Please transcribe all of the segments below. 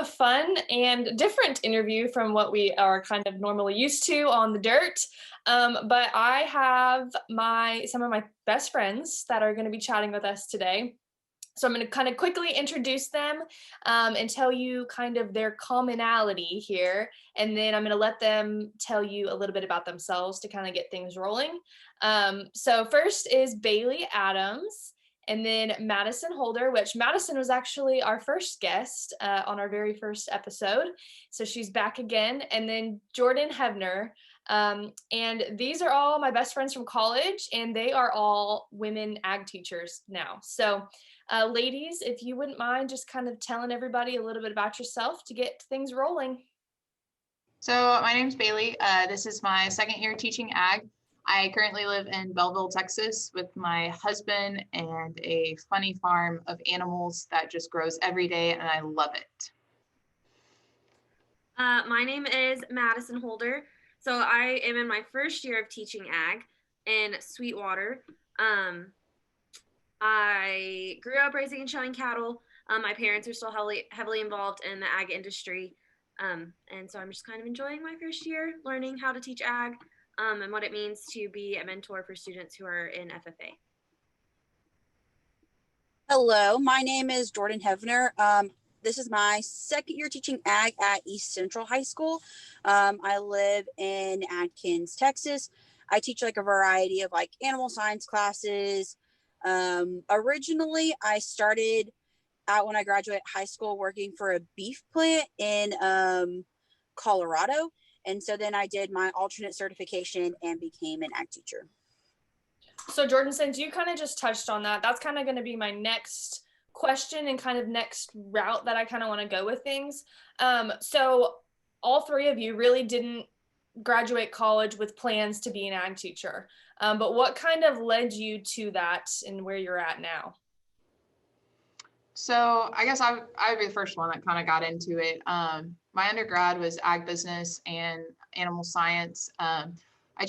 a fun and different interview from what we are kind of normally used to on the dirt. But I have some of my best friends that are going to be chatting with us today. So I'm going to kind of quickly introduce them and tell you kind of their commonality here. And then I'm going to let them tell you a little bit about themselves to kind of get things rolling. So first is Baylee Adams. And then Madison Holder, which Madison was actually our first guest on our very first episode. So she's back again. And then Jordan Hevner. And these are all my best friends from college, and they are all women ag teachers now. So ladies, if you wouldn't mind just kind of telling everybody a little bit about yourself to get things rolling. So my name's Baylee. This is my second year teaching ag. I currently live in Bellville, Texas with my husband and a funny farm of animals that just grows every day, and I love it. My name is Madison Holder. So I am in my first year of teaching ag in Sweetwater. I grew up raising and showing cattle. My parents are still heavily involved in the ag industry. And so I'm just kind of enjoying my first year, learning how to teach ag and what it means to be a mentor for students who are in FFA. Hello, my name is Jordan Hevner. This is my second year teaching ag at East Central High School. I live in Atkins, Texas. I teach like a variety of like animal science classes. Originally, I started out when I graduated high school working for a beef plant in Colorado. And so then I did my alternate certification and became an ag teacher. So Jordan, since you kind of just touched on that, that's kind of going to be my next question and kind of next route that I kind of want to go with things. So all three of you really didn't graduate college with plans to be an ag teacher. But what kind of led you to that and where you're at now? So I guess I would be the first one that kind of got into it. My undergrad was Agribusiness and Animal Science. I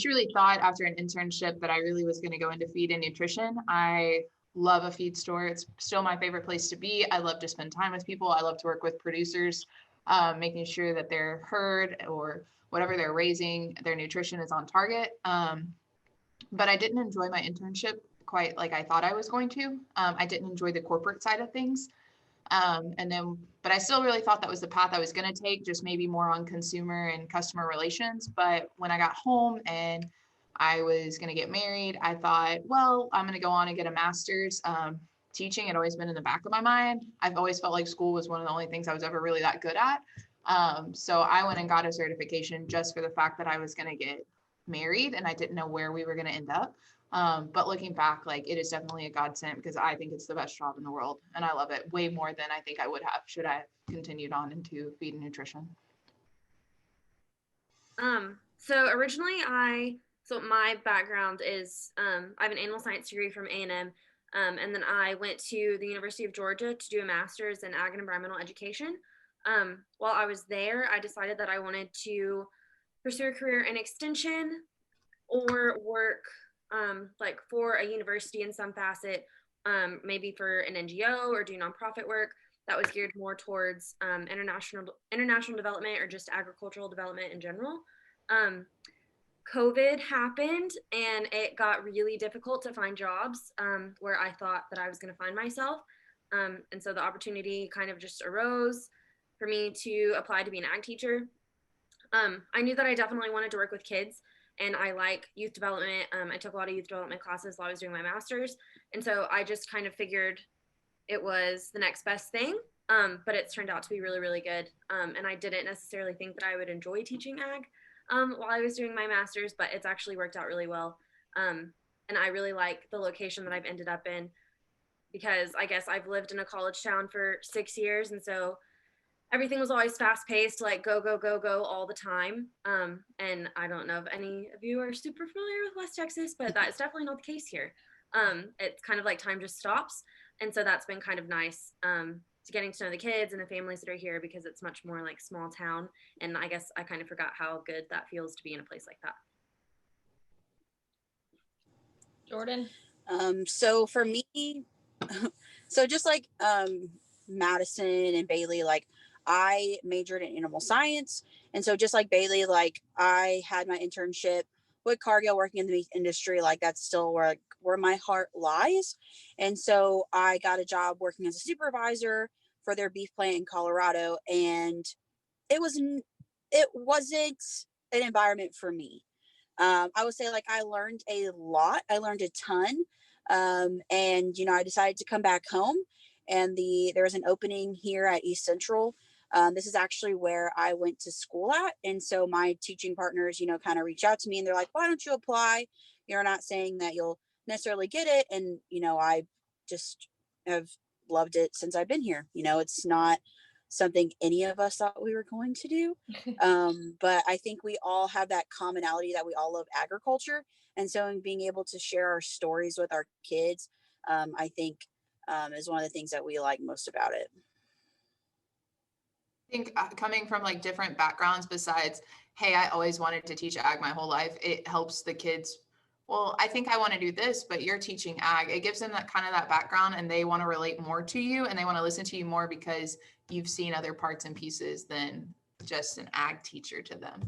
truly thought after an internship that I really was going to go into feed and nutrition. I love a feed store. It's still my favorite place to be. I love to spend time with people. I love to work with producers, making sure that their herd or whatever they're raising, their nutrition is on target. But I didn't enjoy my internship quite like I thought I was going to. I didn't enjoy the corporate side of things. But I still really thought that was the path I was going to take, just maybe more on consumer and customer relations. But when I got home and I was going to get married, I thought, well, I'm going to go on and get a master's. Teaching had always been in the back of my mind. I've always felt like school was one of the only things I was ever really that good at. So I went and got a certification just for the fact that I was going to get married and I didn't know where we were going to end up. But looking back, like it is definitely a godsend because I think it's the best job in the world and I love it way more than I think I would have should I have continued on into feed and nutrition. So originally my background is I have an animal science degree from A&M, and then I went to the University of Georgia to do a master's in ag and environmental education. While I was there, I decided that I wanted to pursue a career in extension or work like for a university in some facet, maybe for an NGO or do nonprofit work that was geared more towards international development or just agricultural development in general. COVID happened and it got really difficult to find jobs where I thought that I was going to find myself. And so the opportunity kind of just arose for me to apply to be an ag teacher. I knew that I definitely wanted to work with kids and I like youth development. I took a lot of youth development classes while I was doing my master's. And so I just kind of figured it was the next best thing. But it's turned out to be really, really good. And I didn't necessarily think that I would enjoy teaching ag while I was doing my master's, but it's actually worked out really well. And I really like the location that I've ended up in because I guess I've lived in a college town for 6 years. And so everything was always fast paced, like go, go, go, go all the time. And I don't know if any of you are super familiar with West Texas, but that is definitely not the case here. It's kind of like time just stops. And so that's been kind of nice to getting to know the kids and the families that are here because it's much more like small town. And I guess I kind of forgot how good that feels to be in a place like that. Jordan? So for me, so just like Madison and Baylee, like I majored in animal science. And so just like Baylee, like I had my internship with Cargill working in the meat industry. Like that's still where my heart lies. And so I got a job working as a supervisor for their beef plant in Colorado. And it wasn't an environment for me. I would say like I learned a lot. I learned a ton. And I decided to come back home, and there was an opening here at East Central. This is actually where I went to school at. And so my teaching partners, kind of reach out to me, and they're like, why don't you apply? You're not saying that you'll necessarily get it. And, I just have loved it since I've been here. It's not something any of us thought we were going to do. But I think we all have that commonality that we all love agriculture. And so in being able to share our stories with our kids, I think is one of the things that we like most about it. I think coming from like different backgrounds besides, hey, I always wanted to teach ag my whole life, it helps the kids. Well, I think I want to do this, but you're teaching ag. It gives them that kind of that background, and they want to relate more to you, and they want to listen to you more because you've seen other parts and pieces than just an ag teacher to them.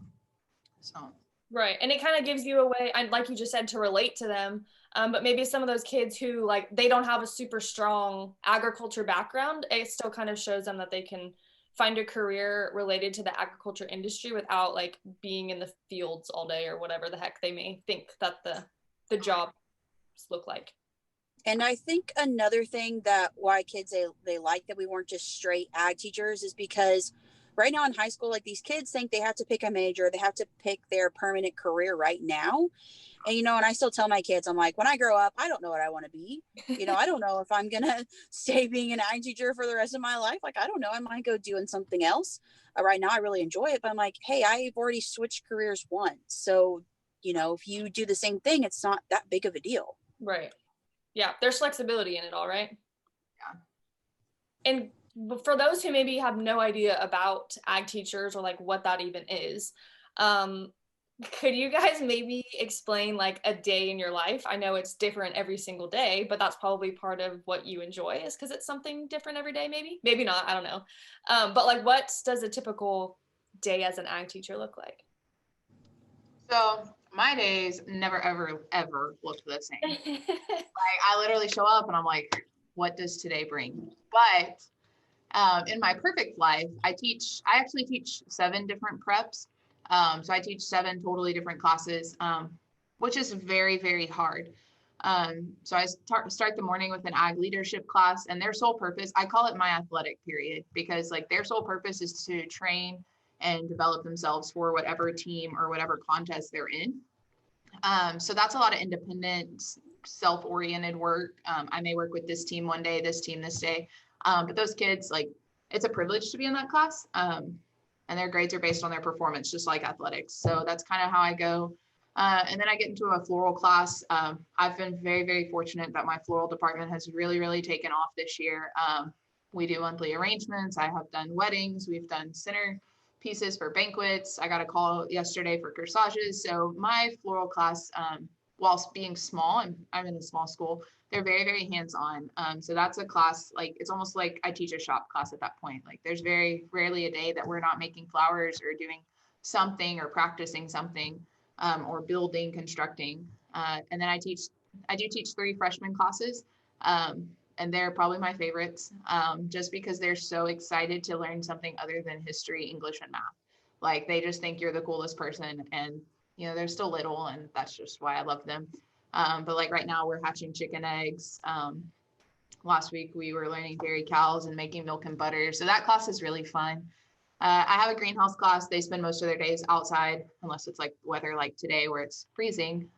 So. Right. And it kind of gives you a way, like you just said, to relate to them. But maybe some of those kids who like, they don't have a super strong agriculture background, it still kind of shows them that they can find a career related to the agriculture industry without like being in the fields all day or whatever the heck they may think that the jobs look like. And I think another thing that why kids, they like that we weren't just straight ag teachers is because right now in high school, like these kids think they have to pick a major, they have to pick their permanent career right now. And, and I still tell my kids, I'm like, when I grow up, I don't know what I want to be. I don't know if I'm going to stay being an ag teacher for the rest of my life. Like, I don't know. I might go doing something else. Right now, I really enjoy it. But I'm like, hey, I've already switched careers once. So, if you do the same thing, it's not that big of a deal. Right. Yeah. There's flexibility in it all, right? Yeah. And for those who maybe have no idea about ag teachers or like what that even is, could you guys maybe explain like a day in your life? I know it's different every single day, but that's probably part of what you enjoy, is because it's something different every day, maybe not, I don't know. But like, what does a typical day as an ag teacher look like? So my days never, ever look the same. Like I literally show up and I'm like, what does today bring? But in my perfect life, I actually teach 7 different preps. So I teach 7 totally different classes, which is very, very hard. So I start the morning with an ag leadership class, and their sole purpose, I call it my athletic period, because like their sole purpose is to train and develop themselves for whatever team or whatever contest they're in. So that's a lot of independent, self-oriented work. I may work with this team one day, this team this day. But those kids, like, it's a privilege to be in that class. And their grades are based on their performance, just like athletics. So that's kind of how I go. And then I get into a floral class. I've been very, very fortunate that my floral department has really, really taken off this year. We do monthly arrangements. I have done weddings. We've done center pieces for banquets. I got a call yesterday for corsages. So my floral class, whilst being small, I'm in a small school, they're very, very hands-on. So that's a class, like, it's almost like I teach a shop class at that point. Like there's very rarely a day that we're not making flowers or doing something or practicing something, or building, constructing. And then I do teach 3 freshman classes. And they're probably my favorites, just because they're so excited to learn something other than history, English, and math. Like they just think you're the coolest person, and they're still little, and that's just why I love them. But like right now we're hatching chicken eggs. Last week we were learning dairy cows and making milk and butter. So that class is really fun. I have a greenhouse class. They spend most of their days outside, unless it's like weather like today where it's freezing.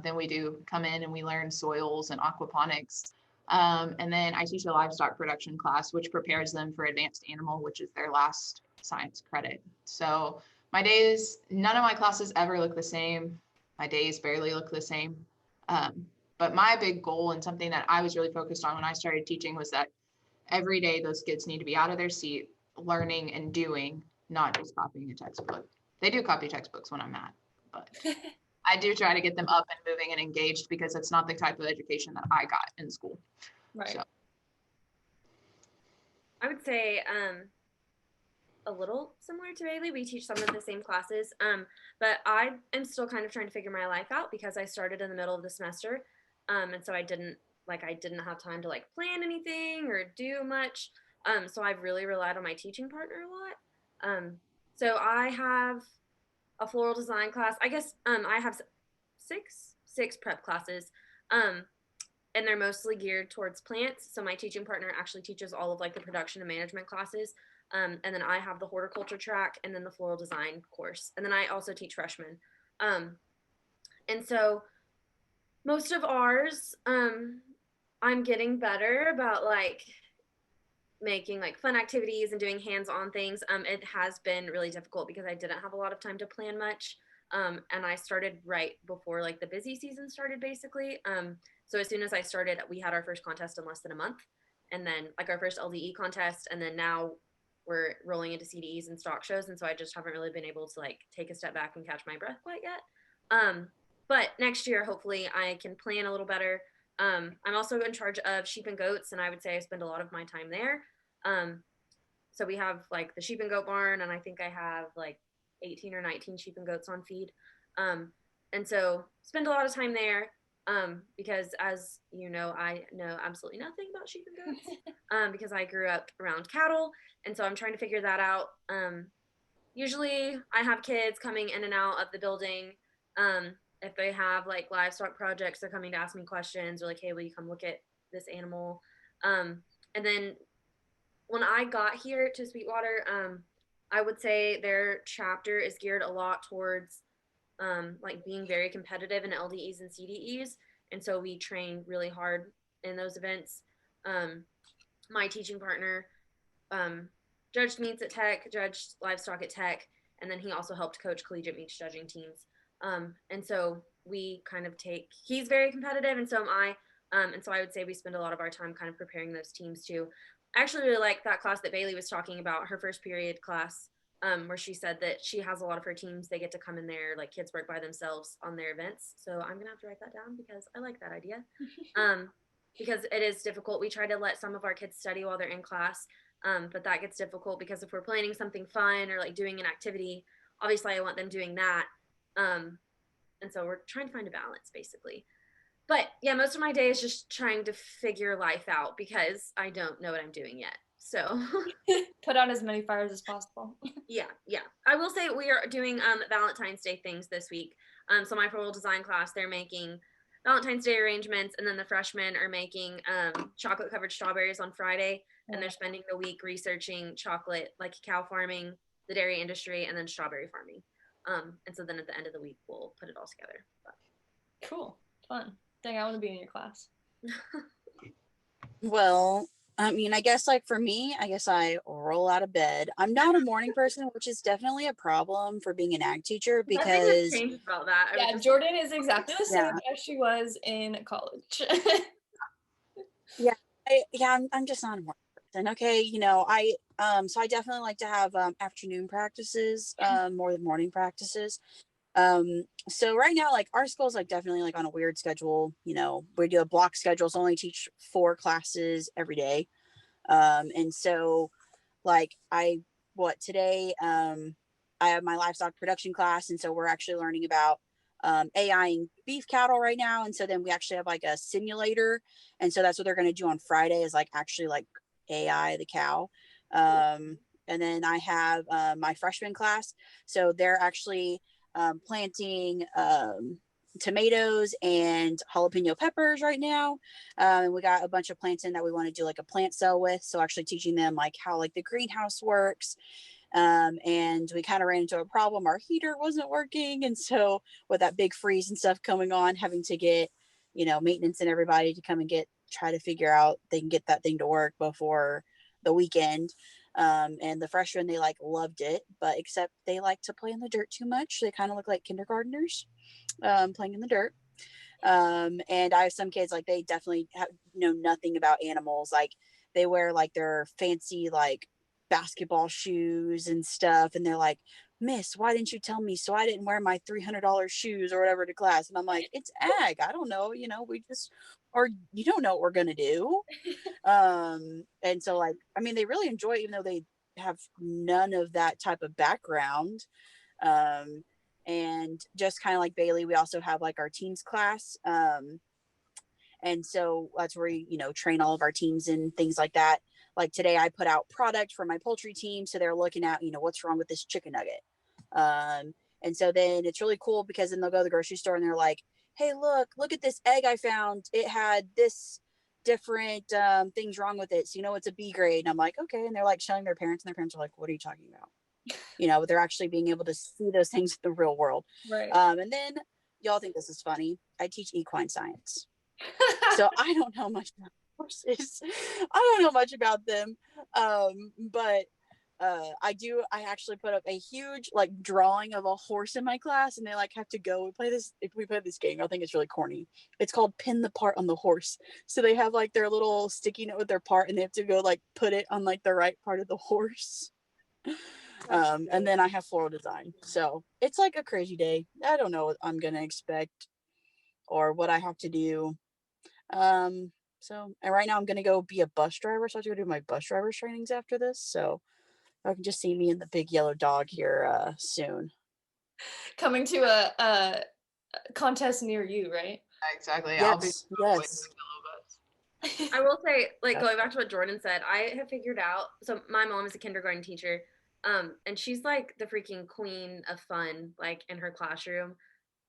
Then we do come in and we learn soils and aquaponics. And then I teach a livestock production class, which prepares them for advanced animal, which is their last science credit. So my days, none of my classes ever look the same. My days barely look the same. But my big goal, and something that I was really focused on when I started teaching, was that every day those kids need to be out of their seat, learning and doing, not just copying a textbook. They do copy textbooks when I'm mad, but I do try to get them up and moving and engaged, because it's not the type of education that I got in school. Right. So. I would say a little similar to Baylee. We teach some of the same classes, but I am still kind of trying to figure my life out because I started in the middle of the semester, and so I didn't have time to like plan anything or do much. So I've really relied on my teaching partner a lot. So I have a floral design class. I guess I have six prep classes. And they're mostly geared towards plants. So my teaching partner actually teaches all of like the production and management classes. And then I have the horticulture track and then the floral design course. And then I also teach freshmen. And so most of ours, I'm getting better about like making like fun activities and doing hands-on things. It has been really difficult because I didn't have a lot of time to plan much. And I started right before like the busy season started basically. So as soon as I started, we had our first contest in less than a month, and then like our first LDE contest, and then now we're rolling into CDEs and stock shows, and so I just haven't really been able to like take a step back and catch my breath quite yet. But next year, hopefully, I can plan a little better. I'm also in charge of sheep and goats, and I would say I spend a lot of my time there. So we have like the sheep and goat barn, and I think I have like 18 or 19 sheep and goats on feed. And so spend a lot of time there. Because as you know, I know absolutely nothing about sheep and goats because I grew up around cattle. And so I'm trying to figure that out. Usually I have kids coming in and out of the building. If they have like livestock projects, they're coming to ask me questions or like, hey, will you come look at this animal? And then when I got here to Sweetwater, I would say their chapter is geared a lot towards like being very competitive in LDEs and CDEs. And so we train really hard in those events. My teaching partner judged meets at Tech, judged livestock at Tech, and then he also helped coach collegiate meets judging teams. And so we kind of he's very competitive, and so am I. And so I would say we spend a lot of our time kind of preparing those teams too. I actually really like that class that Baylee was talking about, her first period class. Where she said that she has a lot of her teams, they get to come in there, like kids work by themselves on their events. So I'm gonna have to write that down because I like that idea. Because it is difficult. We try to let some of our kids study while they're in class, but that gets difficult because if we're planning something fun or like doing an activity, obviously I want them doing that. And so we're trying to find a balance basically. But yeah, most of my day is just trying to figure life out because I don't know what I'm doing yet. So put out as many fires as possible. Yeah. I will say we are doing Valentine's Day things this week. So my floral design class, they're making Valentine's Day arrangements, and then the freshmen are making chocolate covered strawberries on Friday, and they're spending the week researching chocolate, like cow farming, the dairy industry, and then strawberry farming. And so then at the end of the week, we'll put it all together. But. Cool. Fun. Dang, I want to be in your class. Well, I mean, I guess like for me, I guess I roll out of bed. I'm not a morning person, which is definitely a problem for being an ag teacher because changed about that. Yeah, Jordan is exactly the same as she was in college. I'm just not a morning person. Okay, you know, so I definitely like to have afternoon practices more than morning practices. So right now, like our school's like definitely like on a weird schedule. You know, we do a block schedule, so only teach 4 classes every day. And so like today, I have my livestock production class. And so we're actually learning about AI and beef cattle right now. And so then we actually have like a simulator. And so that's what they're going to do on Friday is like actually like AI the cow. And then I have my freshman class. So they're actually planting tomatoes and jalapeno peppers right now. And we got a bunch of plants in that we want to do like a plant cell with. So actually teaching them like how like the greenhouse works. And we kind of ran into a problem. Our heater wasn't working. And so with that big freeze and stuff coming on, having to get, you know, maintenance and everybody to come and try to figure out they can get that thing to work before the weekend. And the freshmen, they like loved it, but except they like to play in the dirt too much. They kind of look like kindergartners, playing in the dirt. And I have some kids like they definitely know nothing about animals. Like they wear like their fancy like basketball shoes and stuff, and they're like, Miss, why didn't you tell me so I didn't wear my $300 shoes or whatever to class? And I'm like, it's ag, I don't know, you know, or you don't know what we're gonna do. And so like, I mean, they really enjoy it, even though they have none of that type of background. And just kind of like Baylee, we also have like our teams class. And so that's where we, train all of our teams and things like that. Like today I put out product for my poultry team. So they're looking at, what's wrong with this chicken nugget. And so then it's really cool because then they'll go to the grocery store and they're like, hey, look at this egg I found. It had this different things wrong with it. So, it's a B grade. And I'm like, okay. And they're like showing their parents, and their parents are like, what are you talking about? But they're actually being able to see those things in the real world. Right. And then y'all think this is funny. I teach equine science. So I don't know much about horses. I don't know much about them. But I actually put up a huge like drawing of a horse in my class, and they like have to go we play this game. I think it's really corny. It's called pin the part on the horse. So they have like their little sticky note with their part, and they have to go like put it on like the right part of the horse. And then I have floral design. So it's like a crazy day. I don't know what I'm gonna expect or what I have to do. And right now I'm gonna go be a bus driver. So I have to go do my bus driver's trainings after this. So I can just see me in the big yellow dog here soon. Coming to a contest near you, right? Exactly. Yes. I will say, like, going back to what Jordan said, I have figured out, so my mom is a kindergarten teacher, and she's like the freaking queen of fun, like in her classroom.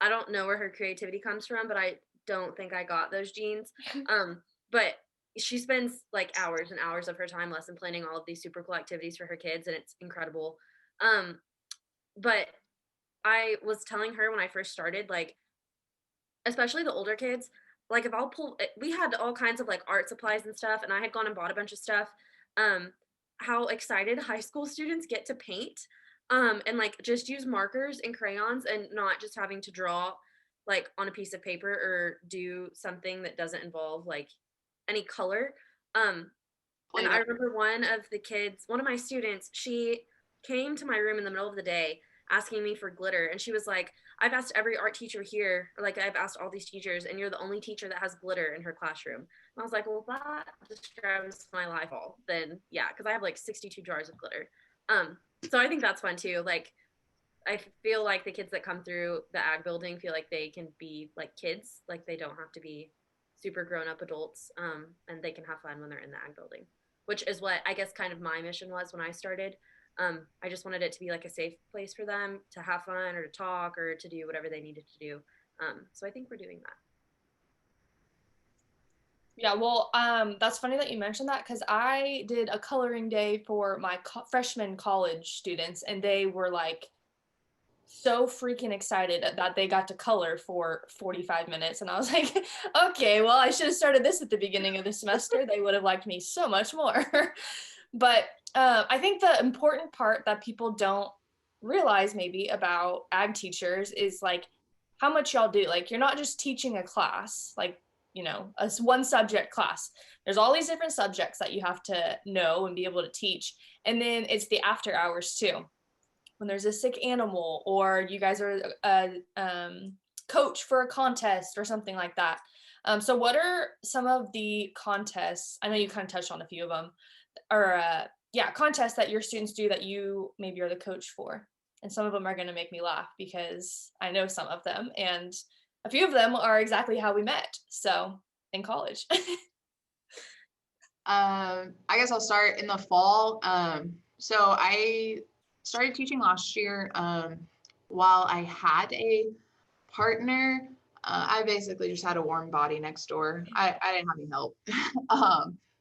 I don't know where her creativity comes from, but I don't think I got those genes. But she spends like hours and hours of her time lesson planning all of these super cool activities for her kids, and it's incredible. But I was telling her when I first started, like, especially the older kids, like if we had all kinds of like art supplies and stuff, and I had gone and bought a bunch of stuff. How excited high school students get to paint, and like just use markers and crayons and not just having to draw like on a piece of paper or do something that doesn't involve like any color. And I remember one of my students, she came to my room in the middle of the day asking me for glitter. And she was like, I've asked every art teacher here, or like I've asked all these teachers, and you're the only teacher that has glitter in her classroom. And I was like, well, that describes my life all. Then yeah, because I have like 62 jars of glitter. So I think that's fun too. Like I feel like the kids that come through the ag building feel like they can be like kids, like they don't have to be super grown-up adults, and they can have fun when they're in the ag building, which is what I guess kind of my mission was when I started. I just wanted it to be like a safe place for them to have fun or to talk or to do whatever they needed to do. So I think we're doing that. Yeah, well, that's funny that you mentioned that, because I did a coloring day for my freshman college students, and they were like so freaking excited that they got to color for 45 minutes. And I was like, okay, well, I should have started this at the beginning of the semester. They would have liked me so much more. But I think the important part that people don't realize maybe about ag teachers is like how much y'all do. Like you're not just teaching a class, like, a one subject class. There's all these different subjects that you have to know and be able to teach. And then it's the after hours too. When there's a sick animal, or you guys are a coach for a contest or something like that. So what are some of the contests? I know you kind of touched on a few of them, or contests that your students do that you maybe are the coach for. And some of them are going to make me laugh because I know some of them, and a few of them are exactly how we met. So in college. I guess I'll start in the fall. So I started teaching last year. While I had a partner, I basically just had a warm body next door. I didn't have any help.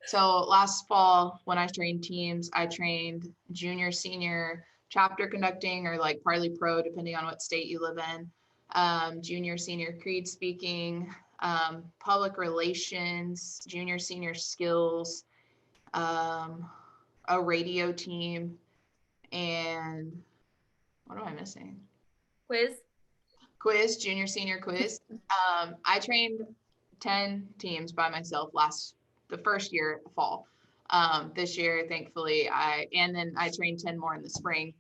So last fall, when I trained teams, I trained junior, senior chapter conducting, or like Parley Pro, depending on what state you live in, junior, senior creed speaking, public relations, junior, senior skills, a radio team, and what am I missing? Quiz, junior, senior quiz. I trained 10 teams by myself the first year, fall. This year, thankfully, I trained 10 more in the spring,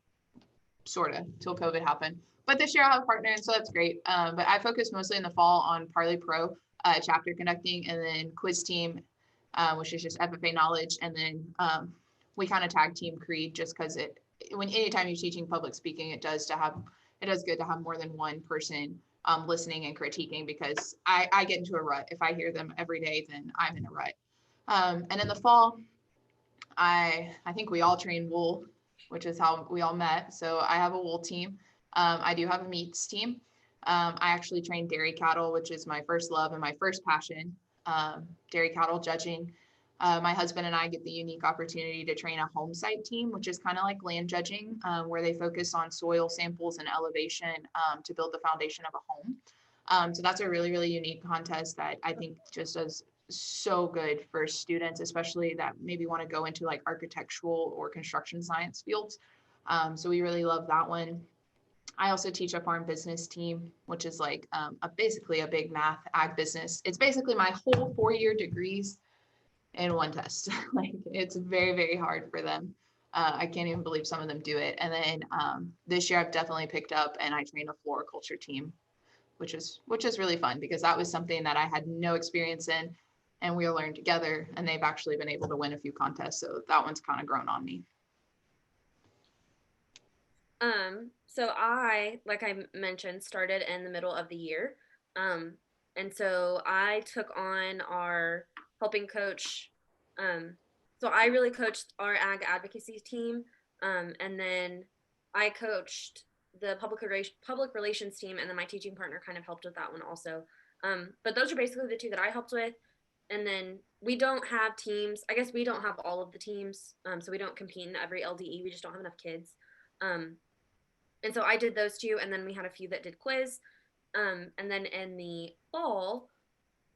sort of, till COVID happened. But this year I have a partner, and so that's great. But I focus mostly in the fall on Parley Pro, chapter conducting, and then quiz team, which is just FFA knowledge, and then we kind of tag team Creed just because anytime you're teaching public speaking, it does good to have more than one person listening and critiquing, because I get into a rut. If I hear them every day, then I'm in a rut. And in the fall, I think we all train wool, which is how we all met. So I have a wool team. I do have a meats team. I actually train dairy cattle, which is my first love and my first passion, dairy cattle judging. My husband and I get the unique opportunity to train a home site team, which is kind of like land judging, where they focus on soil samples and elevation to build the foundation of a home. So that's a really, really unique contest that I think just does so good for students, especially that maybe want to go into like architectural or construction science fields. So we really love that one. I also teach a farm business team, which is like basically a big math ag business. It's basically my whole 4-year degrees in one test. Like, it's very, very hard for them. I can't even believe some of them do it. And then this year I've definitely picked up and I train a floriculture team, which is really fun, because that was something that I had no experience in, and we learned together, and they've actually been able to win a few contests. So that one's kind of grown on me. So I, like I mentioned, started in the middle of the year. And so I took on our helping coach. So I really coached our ag advocacy team. And then I coached the public relations team, and then my teaching partner kind of helped with that one also. But those are basically the two that I helped with. And then we don't have teams. I guess we don't have all of the teams. So we don't compete in every LDE. We just don't have enough kids. And so I did those two, and then we had a few that did quiz. And then in the fall,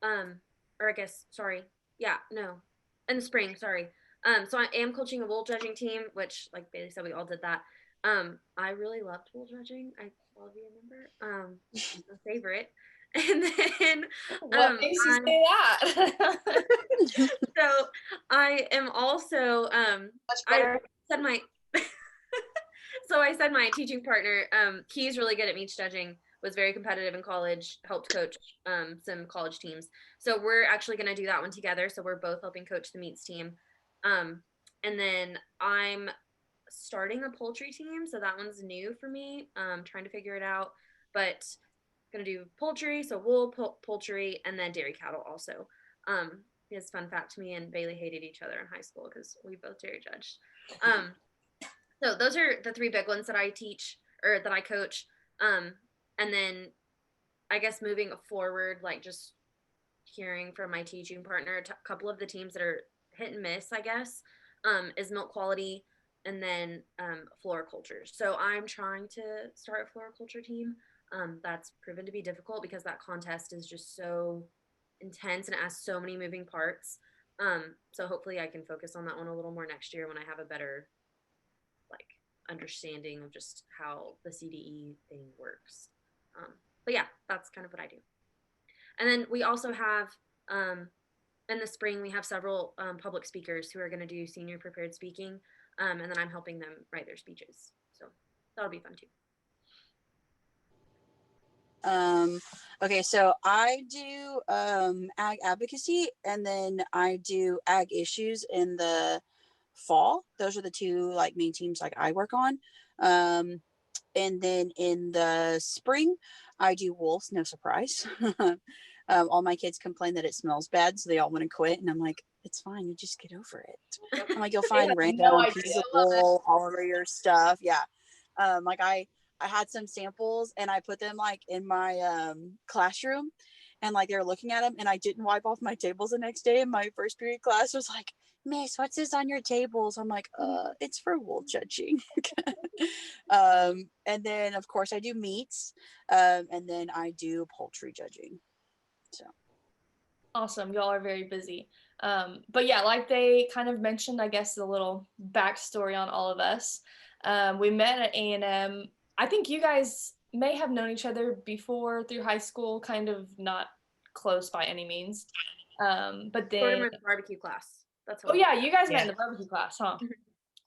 or I guess, sorry, yeah, no, in the spring, sorry. So I am coaching a wool judging team, which, like Baylee said, we all did that. I really loved wool judging. I love you, remember? My favorite. And then what makes you say that? So I am also I said my teaching partner, he's really good at meats judging, was very competitive in college, helped coach some college teams. So we're actually going to do that one together. So we're both helping coach the meats team. And then I'm starting a poultry team. So that one's new for me, trying to figure it out. But going to do poultry, so wool, poultry, and then dairy cattle also. It's fun fact, me and Baylee hated each other in high school because we both dairy judged. So those are the three big ones that I teach, or that I coach. And then I guess moving forward, like just hearing from my teaching partner, a couple of the teams that are hit and miss, I guess, is milk quality, and then floriculture. So I'm trying to start a floriculture team. That's proven to be difficult because that contest is just so intense and it has so many moving parts. So hopefully I can focus on that one a little more next year when I have a better understanding of just how the CDE thing works. But yeah, that's kind of what I do. And then we also have in the spring we have several public speakers who are going to do senior prepared speaking, and then I'm helping them write their speeches, so that'll be fun too. Okay, so I do ag advocacy, and then I do ag issues in the fall. Those are the two main teams I work on. And then in the spring I do wolves, no surprise. All my kids complain that it smells bad, so they all want to quit, and I'm like, it's fine, you just get over it. I'm like, you'll find random pieces of wool all over your stuff. Yeah. I had some samples and I put them in my classroom, and they were looking at them, and I didn't wipe off my tables the next day, and my first period class was like, Miss, what's this on your tables? I'm like, it's for wool judging. And then of course I do meats, and then I do poultry judging. So awesome, y'all are very busy. But yeah, like they kind of mentioned, I guess a little backstory on all of us. We met at A&M. I think you guys may have known each other before through high school, kind of not close by any means. But then in the barbecue class. That's oh yeah, you guys met in the barbecue class, huh?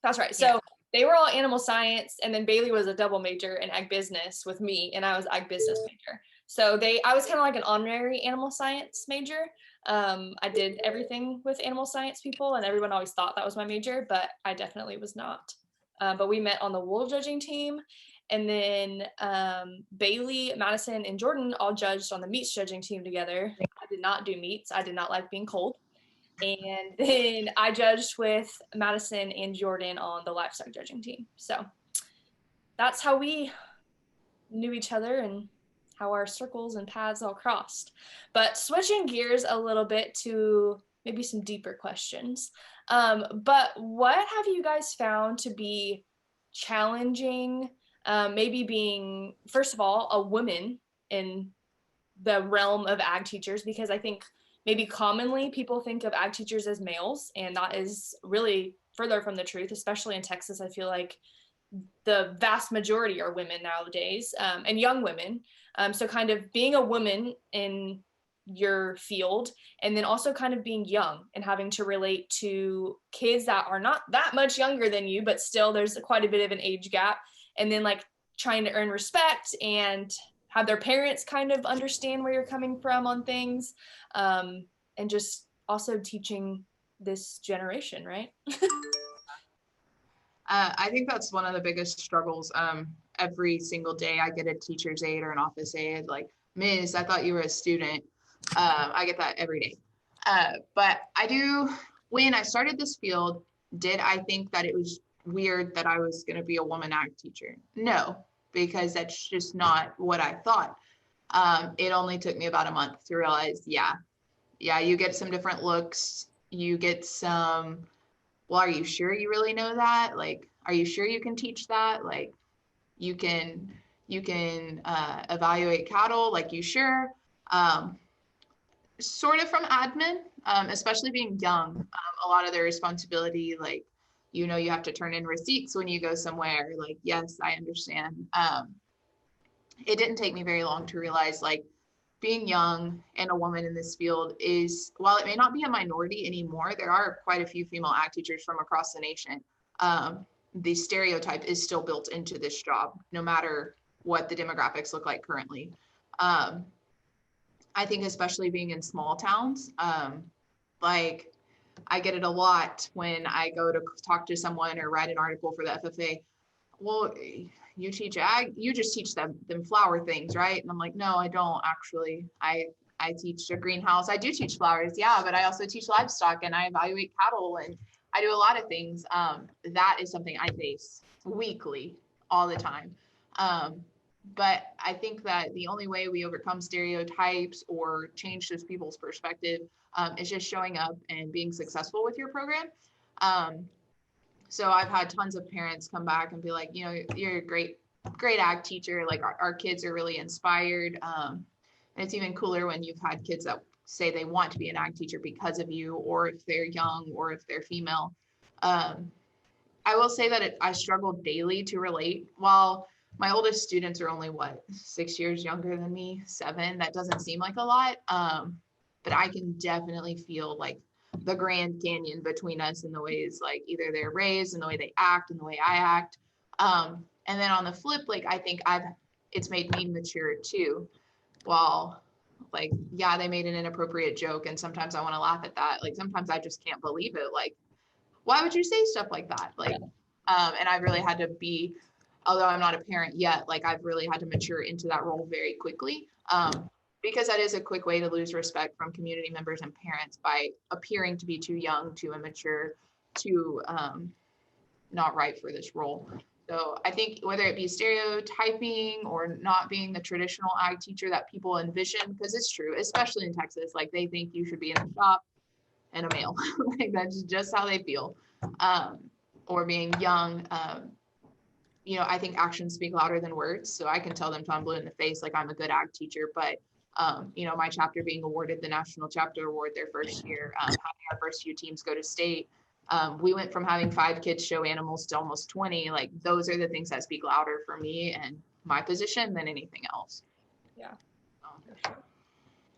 That's right. So they were all animal science, and then Baylee was a double major in ag business with me, and I was ag business major. So I was kind of like an honorary animal science major. I did everything with animal science people, and everyone always thought that was my major, but I definitely was not. But we met on the wool judging team, and then Baylee, Madison, and Jordan all judged on the meats judging team together. I did not do meats. I did not like being cold. And then I judged with Madison and Jordan on the livestock judging team. So that's how we knew each other and how our circles and paths all crossed. But switching gears a little bit to maybe some deeper questions. But what have you guys found to be challenging, maybe being, first of all, a woman in the realm of ag teachers? Because I think maybe commonly people think of ag teachers as males, and that is really further from the truth, especially in Texas. I feel like the vast majority are women nowadays, and young women. So kind of being a woman in your field, and then also kind of being young and having to relate to kids that are not that much younger than you, but still there's quite a bit of an age gap. And then like trying to earn respect and have their parents kind of understand where you're coming from on things, and just also teaching this generation, right? I think that's one of the biggest struggles. Every single day I get a teacher's aide or an office aide, like, Miss, I thought you were a student. I get that every day. But when I started this field, did I think that it was weird that I was going to be a woman ag teacher? No, because that's just not what I thought. It only took me about a month to realize, yeah, you get some different looks. You get some, well, are you sure you really know that? Like, are you sure you can teach that? Like, you can evaluate cattle, like, you sure? Sort of from admin, especially being young, a lot of their responsibility, like, you have to turn in receipts when you go somewhere. Like, yes, I understand. It didn't take me very long to realize, like, being young and a woman in this field is, while it may not be a minority anymore, there are quite a few female ag teachers from across the nation. The stereotype is still built into this job, no matter what the demographics look like currently. I think especially being in small towns, like, I get it a lot when I go to talk to someone or write an article for the FFA. Well, you teach ag, you just teach them flower things, right? And I'm like, no, I don't actually. I teach a greenhouse. I do teach flowers, yeah, but I also teach livestock and I evaluate cattle and I do a lot of things. That is something I face weekly, all the time. But I think that the only way we overcome stereotypes or change those people's perspective is just showing up and being successful with your program. So I've had tons of parents come back and be like, you're a great ag teacher. Like, our kids are really inspired. And it's even cooler when you've had kids that say they want to be an ag teacher because of you, or if they're young or if they're female. I will say that I struggle daily to relate. While my oldest students are only 6 years younger than me, 7, that doesn't seem like a lot. But I can definitely feel like the Grand Canyon between us in the ways, like, either they're raised and the way they act and the way I act. And then on the flip, like, I think it's made me mature too. While, like, yeah, they made an inappropriate joke and sometimes I want to laugh at that. Like, sometimes I just can't believe it. Like, why would you say stuff like that? Like, and I've really had to be, although I'm not a parent yet, like, I've really had to mature into that role very quickly. Because that is a quick way to lose respect from community members and parents by appearing to be too young, too immature, too not right for this role. So I think whether it be stereotyping or not being the traditional ag teacher that people envision, because it's true, especially in Texas, like, they think you should be in the shop and a male. Like, that's just how they feel. Or being young, I think actions speak louder than words. So I can tell them till I'm blue in the face, like, I'm a good ag teacher, but my chapter being awarded the National Chapter Award their first year, having our first few teams go to state. We went from having 5 kids show animals to almost 20. Like, those are the things that speak louder for me and my position than anything else. Yeah.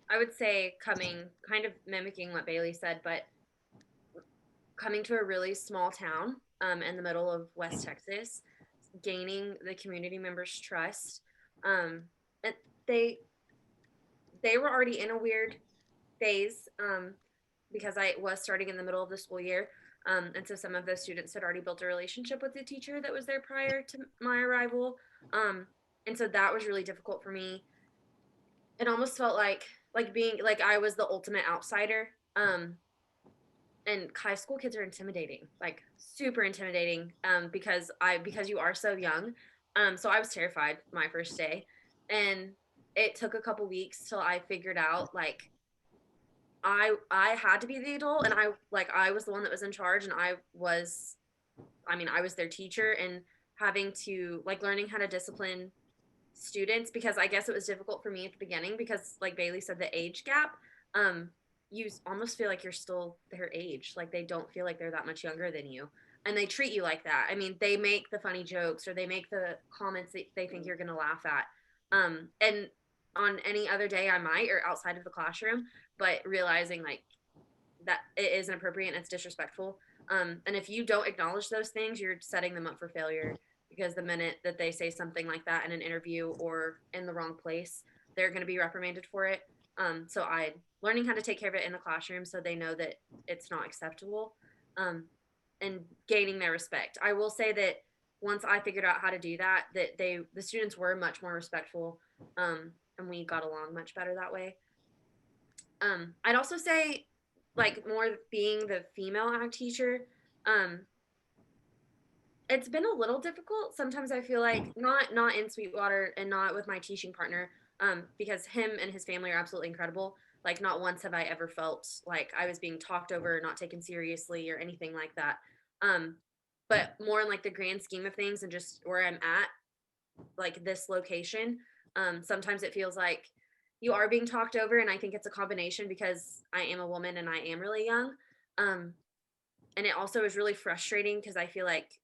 I would say kind of mimicking what Baylee said, but coming to a really small town in the middle of West Texas, gaining the community members' trust. And they were already in a weird phase because I was starting in the middle of the school year. And so some of those students had already built a relationship with the teacher that was there prior to my arrival. And so that was really difficult for me. It almost felt like being like I was the ultimate outsider. And high school kids are intimidating, like super intimidating, because you are so young. So I was terrified my first day, and it took a couple weeks till I figured out like I had to be the adult, and I was the one that was in charge, and I was their teacher, and having to like learning how to discipline students, because I guess it was difficult for me at the beginning because like Baylee said, the age gap. You almost feel like you're still their age, like they don't feel like they're that much younger than you, and they treat you like that. I mean, they make the funny jokes or they make the comments that they think you're going to laugh at, and on any other day I might, or outside of the classroom, but realizing like that it is inappropriate and it's disrespectful, and if you don't acknowledge those things, you're setting them up for failure, because the minute that they say something like that in an interview or in the wrong place, they're going to be reprimanded for it. So I learning how to take care of it in the classroom so they know that it's not acceptable, and gaining their respect. I will say that once I figured out how to do that, that the students were much more respectful, and we got along much better that way. I'd also say, like, more being the female ag teacher, um, it's been a little difficult. Sometimes I feel like not in Sweetwater and not with my teaching partner, because him and his family are absolutely incredible. Like, not once have I ever felt like I was being talked over, not taken seriously, or anything like that. But more in like the grand scheme of things and just where I'm at, like this location, sometimes it feels like you are being talked over, and I think it's a combination because I am a woman and I am really young. And it also is really frustrating because I feel like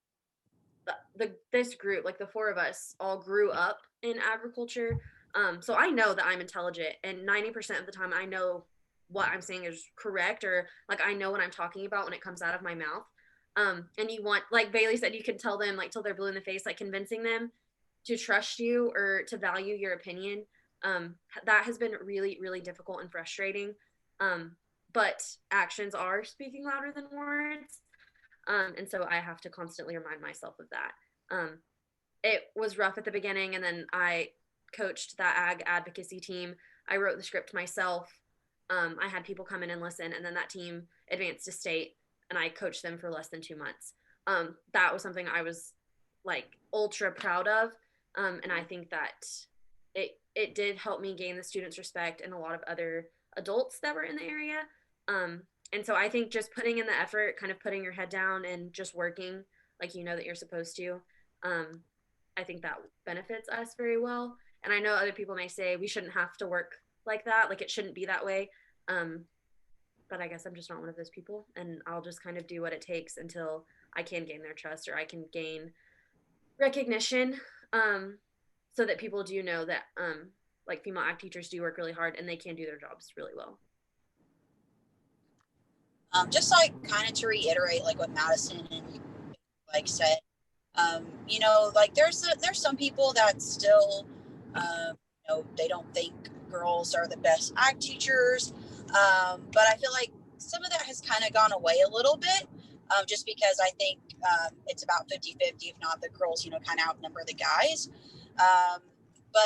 this group, like the four of us, all grew up in agriculture. So I know that I'm intelligent, and 90% of the time I know what I'm saying is correct, or like I know what I'm talking about when it comes out of my mouth. And you want, like Baylee said, you can tell them like till they're blue in the face, like convincing them to trust you or to value your opinion. That has been really, really difficult and frustrating. But actions are speaking louder than words. And so I have to constantly remind myself of that. It was rough at the beginning, and then I coached that ag advocacy team. I wrote the script myself. I had people come in and listen, and then that team advanced to state, and I coached them for less than 2 months. That was something I was like ultra proud of. And I think that it did help me gain the students' respect and a lot of other adults that were in the area. And so I think just putting in the effort, kind of putting your head down and just working like you know that you're supposed to, I think that benefits us very well. And I know other people may say we shouldn't have to work like that, like it shouldn't be that way. But I guess I'm just not one of those people, and I'll just kind of do what it takes until I can gain their trust or I can gain recognition, so that people do know that like female ag teachers do work really hard and they can do their jobs really well. Just like kind of to reiterate like what Madison and like said, you know, like there's some people that still, you know, they don't think girls are the best ag teachers, but I feel like some of that has kind of gone away a little bit, just because I think it's about 50-50, if not the girls, you know, kind of outnumber the guys. But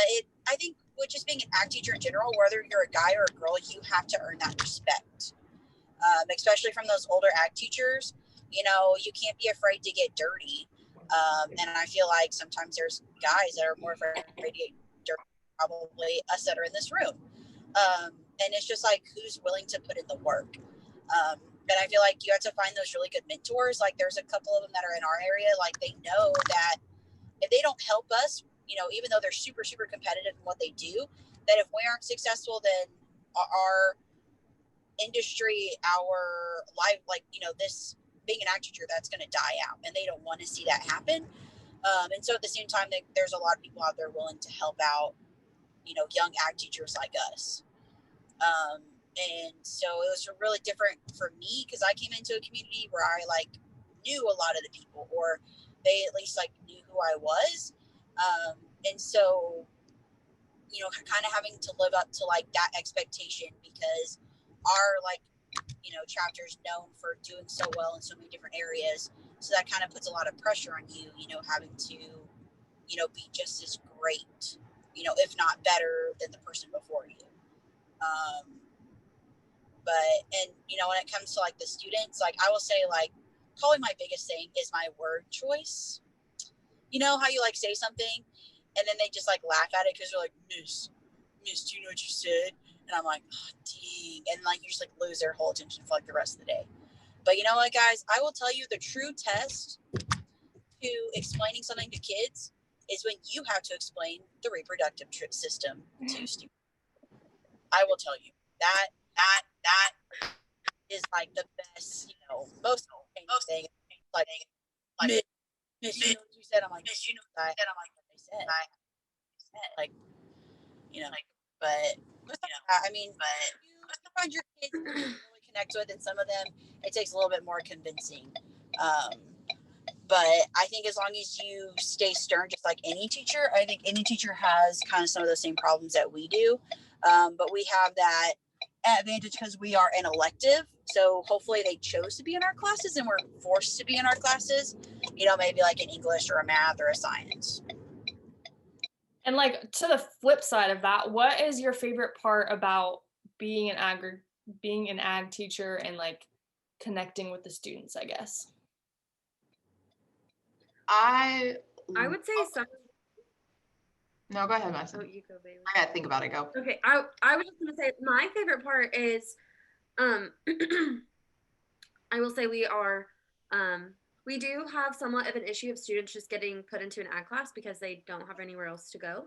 I think with just being an ag teacher in general, whether you're a guy or a girl, you have to earn that respect. Especially from those older ag teachers, you know, you can't be afraid to get dirty. And I feel like sometimes there's guys that are more afraid to get dirty, probably us that are in this room. And it's just like, who's willing to put in the work? And I feel like you have to find those really good mentors. Like there's a couple of them that are in our area. Like they know that if they don't help us, you know, even though they're super, super competitive in what they do, that if we aren't successful, then our industry, our life, like, you know, this being an ag teacher, that's going to die out, and they don't want to see that happen. And so at the same time, there's a lot of people out there willing to help out, you know, young ag teachers like us. And so it was really different for me because I came into a community where I like knew a lot of the people, or they at least like knew who I was. And so, you know, kind of having to live up to like that expectation, because our like, chapter is known for doing so well in so many different areas. So that kind of puts a lot of pressure on you, having to, be just as great, if not better than the person before you. When it comes to like the students, like I will say like probably my biggest thing is my word choice. You know how you like say something and then they just like laugh at it because they're like, Miss, do you know what you said? And I'm like, oh, dang. And like you just like lose their whole attention for like the rest of the day. But you know what, guys? I will tell you the true test to explaining something to kids is when you have to explain the reproductive system to students. I will tell you that is like the best, most thing. Like, Miss, you know what you said? I'm like, Miss, you know what I said? I'm like, what they said. Like, but I mean, you find your kids to really connect with, and some of them it takes a little bit more convincing. But I think as long as you stay stern, just like any teacher, I think any teacher has kind of some of the same problems that we do. But we have that advantage because we are an elective. So hopefully they chose to be in our classes and we're forced to be in our classes, maybe like in English or a math or a science. And like to the flip side of that, what is your favorite part about being an ag teacher and like connecting with the students, I guess? I would say No, go ahead, Madison. Oh, you go, baby. I gotta think about it. Go. Okay, I was just gonna say my favorite part is, I will say we do have somewhat of an issue of students just getting put into an ag class because they don't have anywhere else to go.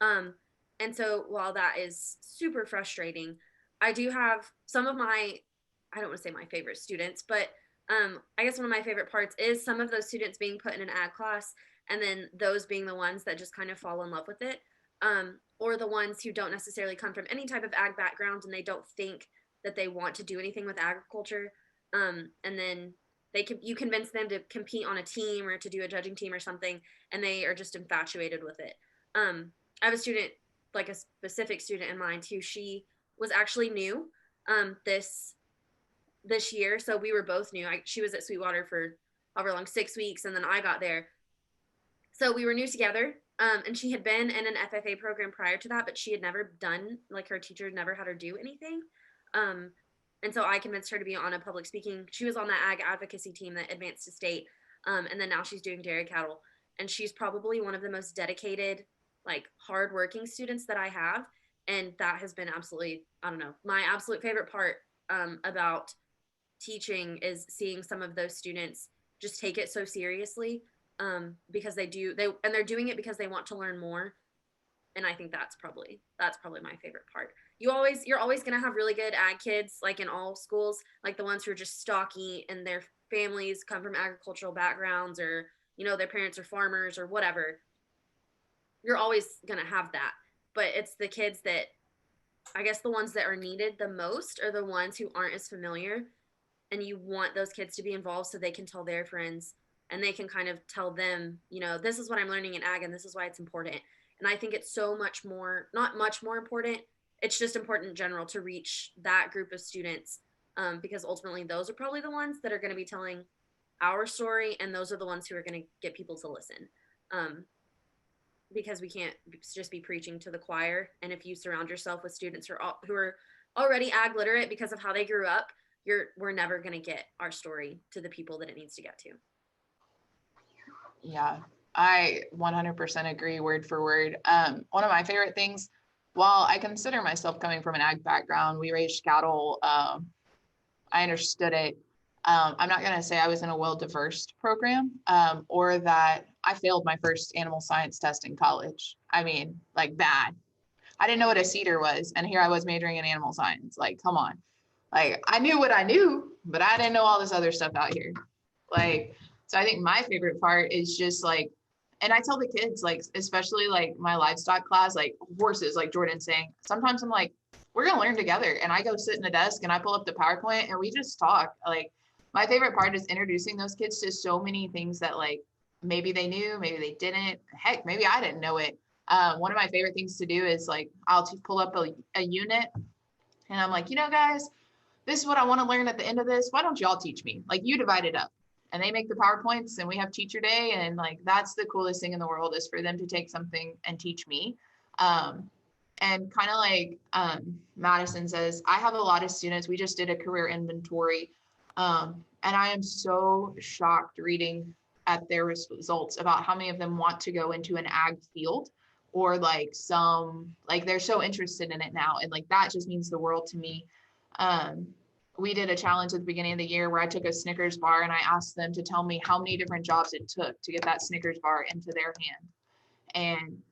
And so while that is super frustrating, I do have some of I don't want to say my favorite students, but I guess one of my favorite parts is some of those students being put in an ag class and then those being the ones that just kind of fall in love with it. Or the ones who don't necessarily come from any type of ag background and they don't think that they want to do anything with agriculture. And then you convince them to compete on a team or to do a judging team or something, and they are just infatuated with it. I have a student, like a specific student in mind who she was actually new this year. So we were both new. She was at Sweetwater for however long, 6 weeks, and then I got there. So we were new together, and she had been in an FFA program prior to that, but she had never done, like her teacher never had her do anything. And so I convinced her to be on a public speaking. She was on that ag advocacy team that advanced to state. And then now she's doing dairy cattle. And she's probably one of the most dedicated, like hardworking students that I have. And that has been absolutely, I don't know, my absolute favorite part about teaching is seeing some of those students just take it so seriously because they're doing it because they want to learn more. And I think that's probably my favorite part. You're always going to have really good ag kids, like in all schools, like the ones who are just stocky and their families come from agricultural backgrounds or, their parents are farmers or whatever. You're always going to have that. But it's the kids that, I guess the ones that are needed the most are the ones who aren't as familiar. And you want those kids to be involved so they can tell their friends and they can kind of tell them, this is what I'm learning in ag and this is why it's important. And I think it's so much more, not much more important. It's just important in general to reach that group of students because ultimately those are probably the ones that are going to be telling our story. And those are the ones who are going to get people to listen because we can't just be preaching to the choir. And if you surround yourself with students who are already ag literate because of how they grew up, we're never going to get our story to the people that it needs to get to. Yeah, I 100% agree word for word. One of my favorite things, while I consider myself coming from an ag background, we raised cattle. I understood it. I'm not going to say I was in a well-diverse program or that I failed my first animal science test in college. I mean, like bad. I didn't know what a cedar was. And here I was majoring in animal science. Like, come on. Like, I knew what I knew, but I didn't know all this other stuff out here. Like, so I think my favorite part is just like, and I tell the kids, like, especially like my livestock class, like horses, like Jordan's saying, sometimes I'm like, we're going to learn together. And I go sit in the desk and I pull up the PowerPoint and we just talk. Like, my favorite part is introducing those kids to so many things that like, maybe they knew, maybe they didn't. Heck, maybe I didn't know it. One of my favorite things to do is like, I'll pull up a unit and I'm like, guys, this is what I want to learn at the end of this. Why don't y'all teach me? Like, you divide it up. And they make the PowerPoints and we have teacher day. And like, that's the coolest thing in the world, is for them to take something and teach me. And kind of like Madison says, I have a lot of students. We just did a career inventory. And I am so shocked reading at their results about how many of them want to go into an ag field, or like they're so interested in it now. And like, that just means the world to me. We did a challenge at the beginning of the year where I took a Snickers bar and I asked them to tell me how many different jobs it took to get that Snickers bar into their hand. And,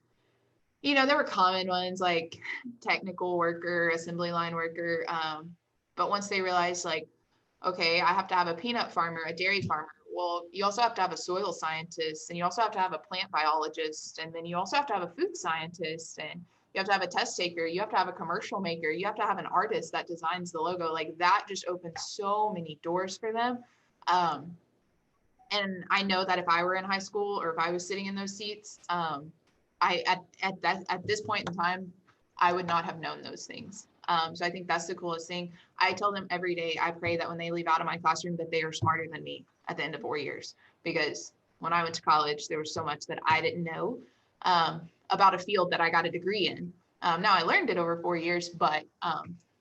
you know, there were common ones like technical worker, assembly line worker. But once they realized, like, okay, I have to have a peanut farmer, a dairy farmer. Well, you also have to have a soil scientist, and you also have to have a plant biologist, and then you also have to have a food scientist, and you have to have a test taker, you have to have a commercial maker, you have to have an artist that designs the logo. Like, that just opens so many doors for them. And I know that if I were in high school, or if I was sitting in those seats, at this point in time, I would not have known those things. So I think that's the coolest thing. I tell them every day, I pray that when they leave out of my classroom, that they are smarter than me at the end of 4 years. Because when I went to college, there was so much that I didn't know about a field that I got a degree in. Now I learned it over 4 years, but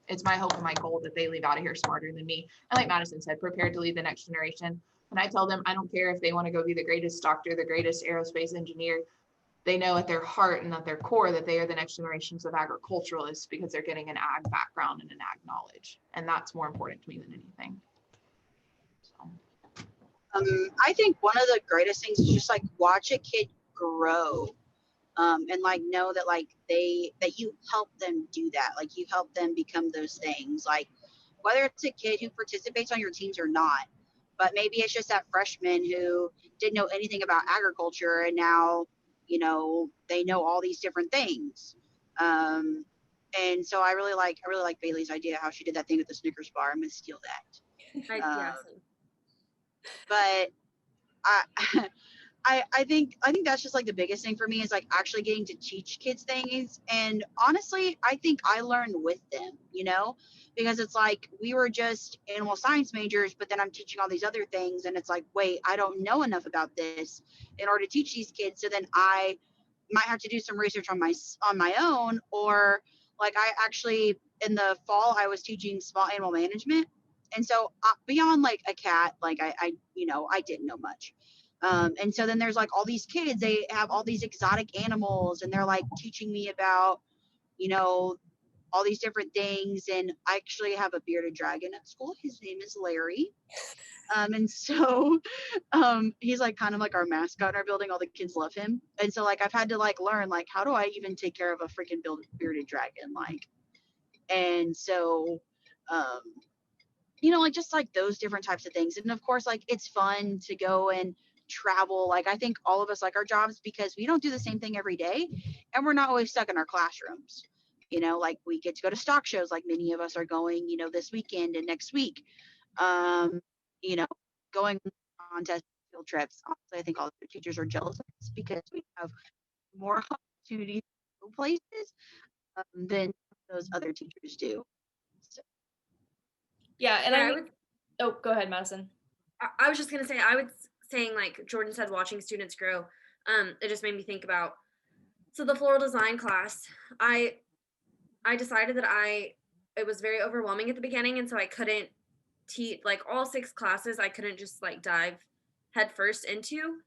it's my hope and my goal that they leave out of here smarter than me. And like Madison said, prepared to lead the next generation. When I tell them, I don't care if they want to go be the greatest doctor, the greatest aerospace engineer, they know at their heart and at their core that they are the next generations of agriculturalists, because they're getting an ag background and an ag knowledge. And that's more important to me than anything. So. I think one of the greatest things is just like watch a kid grow, and like know that like that you help them do that. Like, you help them become those things. Like, whether it's a kid who participates on your teams or not, but maybe it's just that freshman who didn't know anything about agriculture, and now, you know, they know all these different things. And so I really like Baylee's idea, how she did that thing with the Snickers bar. I'm gonna steal that. But I think that's just like the biggest thing for me, is like actually getting to teach kids things. And honestly, I think I learned with them, you know, because it's like we were just animal science majors, but then I'm teaching all these other things, and it's like, wait, I don't know enough about this in order to teach these kids. So then I might have to do some research on my own, or like I actually, in the fall, I was teaching small animal management. And so beyond like a cat, like I didn't know much. And so then there's like all these kids, they have all these exotic animals, and they're like teaching me about, you know, all these different things. And I actually have a bearded dragon at school. His name is Larry. And so he's like kind of like our mascot in our building. All the kids love him. And so like I've had to like learn, like, how do I even take care of a freaking bearded dragon? Like, and so you know, like just like those different types of things. And of course, like it's fun to go and travel. Like I think all of us like our jobs because we don't do the same thing every day, and we're not always stuck in our classrooms. You know, like we get to go to stock shows, like many of us are going, you know, this weekend and next week. You know, going on test field trips. Honestly, I think all the teachers are jealous of us because we have more opportunities to go places than those other teachers do. So. Yeah, and I would. Oh, go ahead, Madison. I was just gonna say, I was saying, like Jordan said, watching students grow. It just made me think about. So the floral design class, I decided that it was very overwhelming at the beginning, and so I couldn't teach like all 6 classes. I couldn't just like dive head first into.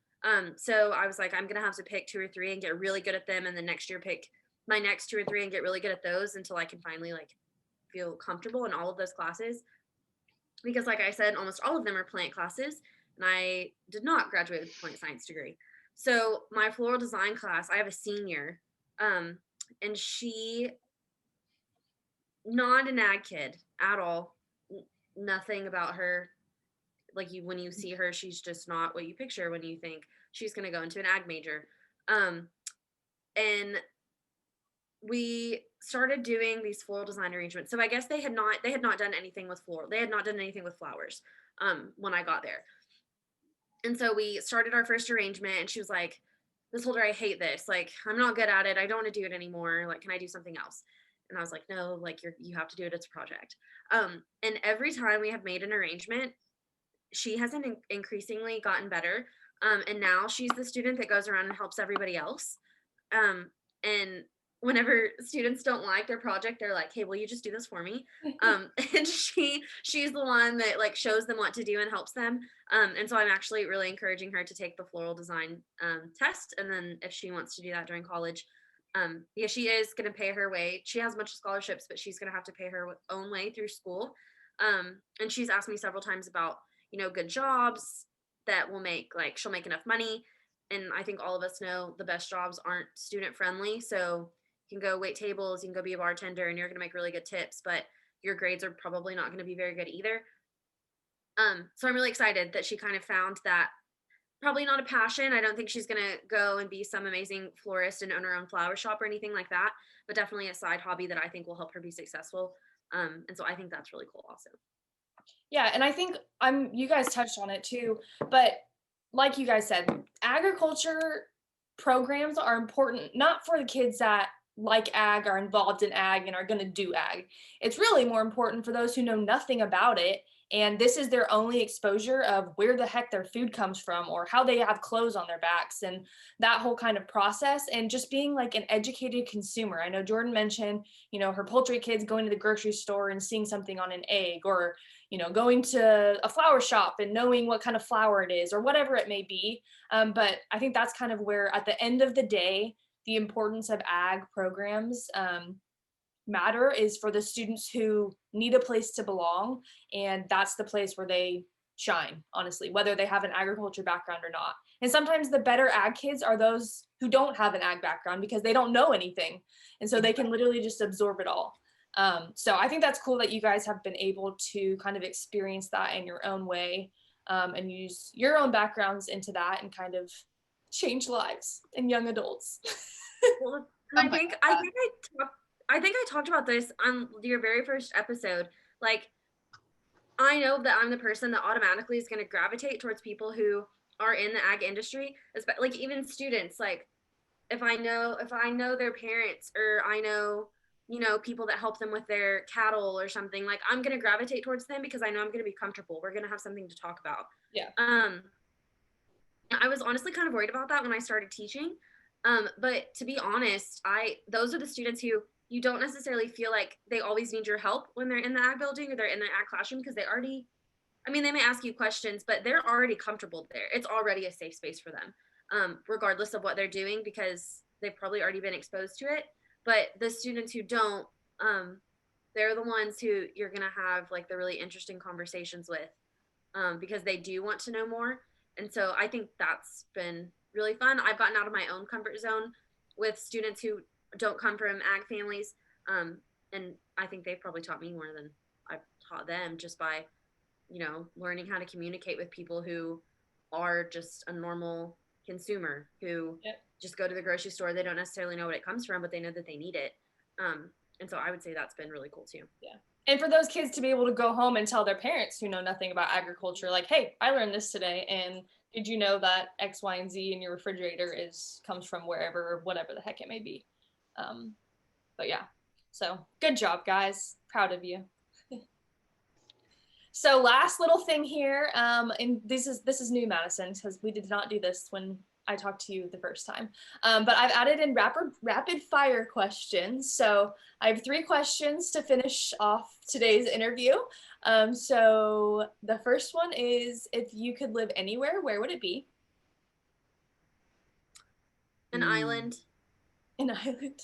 So I was like, I'm gonna have to pick 2 or 3 and get really good at them, and then next year pick my next 2 or 3 and get really good at those until I can finally like feel comfortable in all of those classes. Because like I said, almost all of them are plant classes, and I did not graduate with a plant science degree. So my floral design class, I have a senior, and she, not an ag kid at all. Nothing about her, like when you see her, she's just not what you picture when you think she's going to go into an ag major. And we started doing these floral design arrangements. So I guess they had not done anything with floral. They had not done anything with flowers when I got there. And so we started our first arrangement, and she was like, Ms. Holder, I hate this. Like, I'm not good at it. I don't want to do it anymore. Like, can I do something else? And I was like, no, like you have to do it. It's a project. And every time we have made an arrangement, she has increasingly gotten better. And now she's the student that goes around and helps everybody else. And whenever students don't like their project, they're like, hey, will you just do this for me? And she's the one that like shows them what to do and helps them. And so I'm actually really encouraging her to take the floral design test. And then if she wants to do that during college, yeah, she is going to pay her way. She has a bunch of scholarships, but she's going to have to pay her own way through school. And she's asked me several times about, good jobs that will make, like, she'll make enough money. And I think all of us know the best jobs aren't student friendly. So you can go wait tables, you can go be a bartender, and you're going to make really good tips, but your grades are probably not going to be very good either. So I'm really excited that she kind of found that. Probably not a passion. I don't think she's going to go and be some amazing florist and own her own flower shop or anything like that, but definitely a side hobby that I think will help her be successful. And so I think that's really cool also. Yeah, and I think you guys touched on it too, but like you guys said, agriculture programs are important, not for the kids that like ag, are involved in ag, and are going to do ag. It's really more important for those who know nothing about it, and this is their only exposure of where the heck their food comes from, or how they have clothes on their backs, and that whole kind of process, and just being like an educated consumer. I know Jordan mentioned, her poultry kids going to the grocery store and seeing something on an egg, or going to a flower shop and knowing what kind of flower it is, or whatever it may be. But I think that's kind of where, at the end of the day, the importance of ag programs matter, is for the students who need a place to belong. And that's the place where they shine, honestly, whether they have an agriculture background or not. And sometimes the better ag kids are those who don't have an ag background, because they don't know anything. And so they can literally just absorb it all. So I think that's cool that you guys have been able to kind of experience that in your own way, and use your own backgrounds into that, and kind of change lives and young adults. Well, I think I talked about this on your very first episode. Like, I know that I'm the person that automatically is going to gravitate towards people who are in the ag industry, like even students. Like, if I know their parents, or I know, people that help them with their cattle or something, like, I'm going to gravitate towards them because I know I'm going to be comfortable. We're going to have something to talk about. Yeah. I was honestly kind of worried about that when I started teaching. But to be honest, those are the students who you don't necessarily feel like they always need your help when they're in the ag building or they're in the ag classroom, because they may ask you questions, but they're already comfortable there. It's already a safe space for them, regardless of what they're doing, because they've probably already been exposed to it. But the students who don't, they're the ones who you're going to have like the really interesting conversations with, because they do want to know more. And so I think that's been really fun. I've gotten out of my own comfort zone with students who don't come from ag families. And I think they've probably taught me more than I've taught them, just by, learning how to communicate with people who are just a normal consumer, who just go to the grocery store. They don't necessarily know what it comes from, but they know that they need it. And so I would say that's been really cool too. Yeah. And for those kids to be able to go home and tell their parents who know nothing about agriculture, like, hey, I learned this today, and did you know that X, Y, and Z in your refrigerator comes from wherever, or whatever the heck it may be. But yeah, so good job, guys. Proud of you. So last little thing here, and this is new, Madison, because we did not do this when I talked to you the first time, but I've added in rapid fire questions. So I have 3 questions to finish off today's interview. So the first one is, if you could live anywhere, where would it be? An island. An island.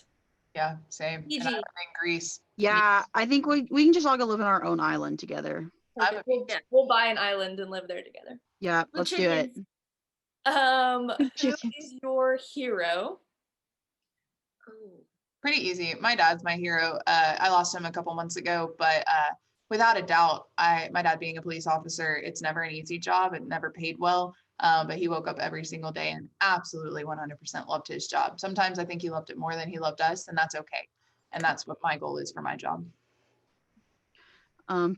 Yeah, same. And I would think Greece. Yeah, I think we can just all go live on our own island together. Okay, we'll buy an island and live there together. Yeah, let's do it. Who is your hero? Oh. Pretty easy. My dad's my hero. I lost him a couple months ago, but without a doubt, my dad being a police officer, it's never an easy job. It never paid well, but he woke up every single day and absolutely 100% loved his job. Sometimes I think he loved it more than he loved us, and that's okay. And that's what my goal is for my job.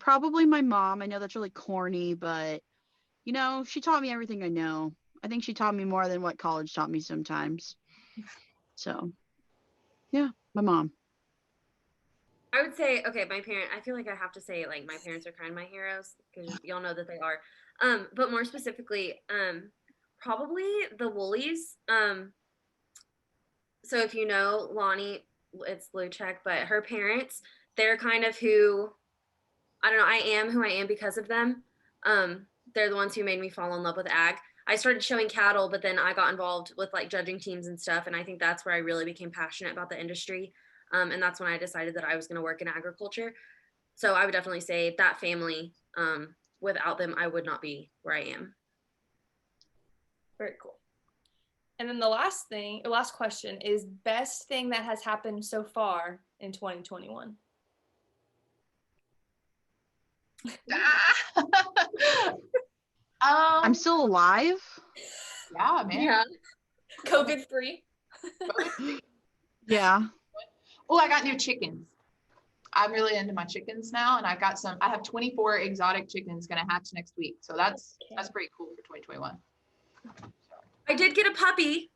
Probably my mom. I know that's really corny, but she taught me everything I know. I think she taught me more than what college taught me sometimes. So, yeah, my mom. I would say, okay, I feel like I have to say, like, my parents are kind of my heroes because y'all know that they are. But more specifically, probably the Woolies. So if you know Lonnie, it's Luchek, but her parents, they're kind of who, I don't know, I am who I am because of them. They're the ones who made me fall in love with ag. I started showing cattle, but then I got involved with like judging teams and stuff. And I think that's where I really became passionate about the industry. And that's when I decided that I was going to work in agriculture. So I would definitely say that family, without them, I would not be where I am. Very cool. And then the last question is best thing that has happened so far in 2021. I'm still alive. Yeah, man. Yeah. COVID free. Yeah. Oh, I got new chickens. I'm really into my chickens now, and I have 24 exotic chickens gonna hatch next week. So that's pretty cool for 2021. I did get a puppy.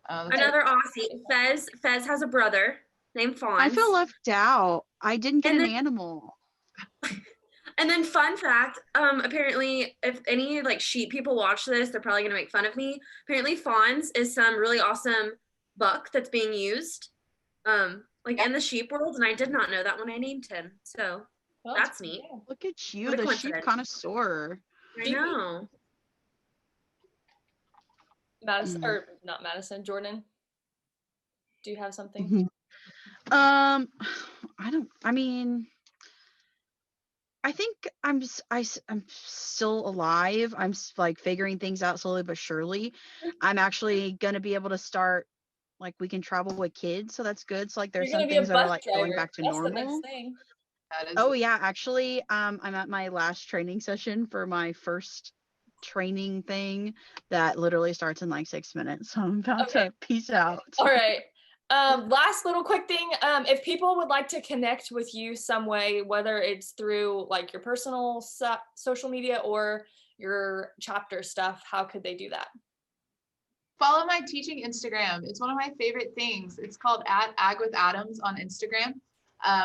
Another Aussie. Fez has a brother named Fawn. I feel left out. I didn't get an animal. And then fun fact, apparently if any like sheep people watch this, they're probably gonna make fun of me. Apparently Fawns is some really awesome buck that's being used in the sheep world, and I did not know that when I named him. So that's neat. Look at you, the sheep connoisseur. I know. Madison, or not Madison, Jordan, do you have something? I think I'm still alive. I'm like figuring things out slowly but surely. I'm actually gonna be able to start, like, we can travel with kids, so that's good. So like there's some things that are like going back to normal. That's the next thing. Oh yeah, actually, I'm at my last training session for my first training thing that literally starts in like 6 minutes. So I'm about to peace out. All right. Last little quick thing. If people would like to connect with you some way, whether it's through like your personal social media or your chapter stuff, how could they do that? Follow my teaching Instagram. It's one of my favorite things. It's called @agwithadams on Instagram.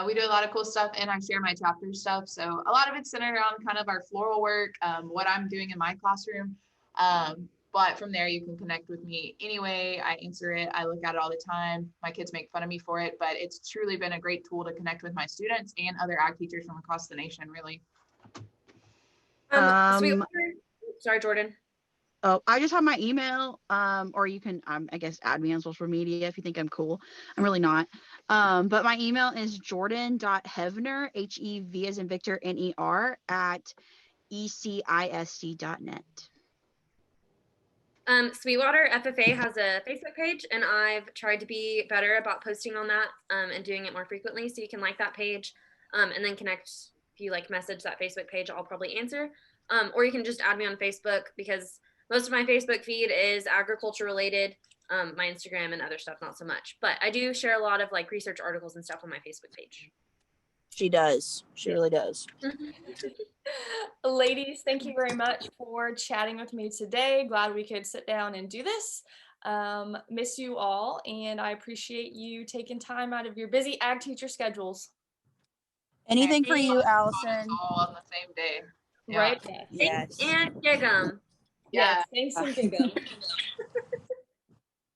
We do a lot of cool stuff, and I share my chapter stuff. So a lot of it's centered around kind of our floral work, what I'm doing in my classroom. But from there, you can connect with me anyway. I answer it. I look at it all the time. My kids make fun of me for it, but it's truly been a great tool to connect with my students and other ag teachers from across the nation, really. Sorry, Jordan. Oh, I just have my email, or you can, I guess, add me on social media if you think I'm cool. I'm really not. But my email is jordan.hevner, HEV as in Victor, NER, @ecisd.net. Sweetwater FFA has a Facebook page, and I've tried to be better about posting on that and doing it more frequently. So you can like that page and then connect. If you like message that Facebook page, I'll probably answer. Or you can just add me on Facebook, because most of my Facebook feed is agriculture related. My Instagram and other stuff, not so much. But I do share a lot of like research articles and stuff on my Facebook page. She does. She really does. Ladies, thank you very much for chatting with me today. Glad we could sit down and do this. Miss you all, and I appreciate you taking time out of your busy ag teacher schedules. Anything for you, Allison. All on the same day. Yeah. Right? Yes. And gig 'em. Yes, thanks and gig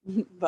'em. Bye.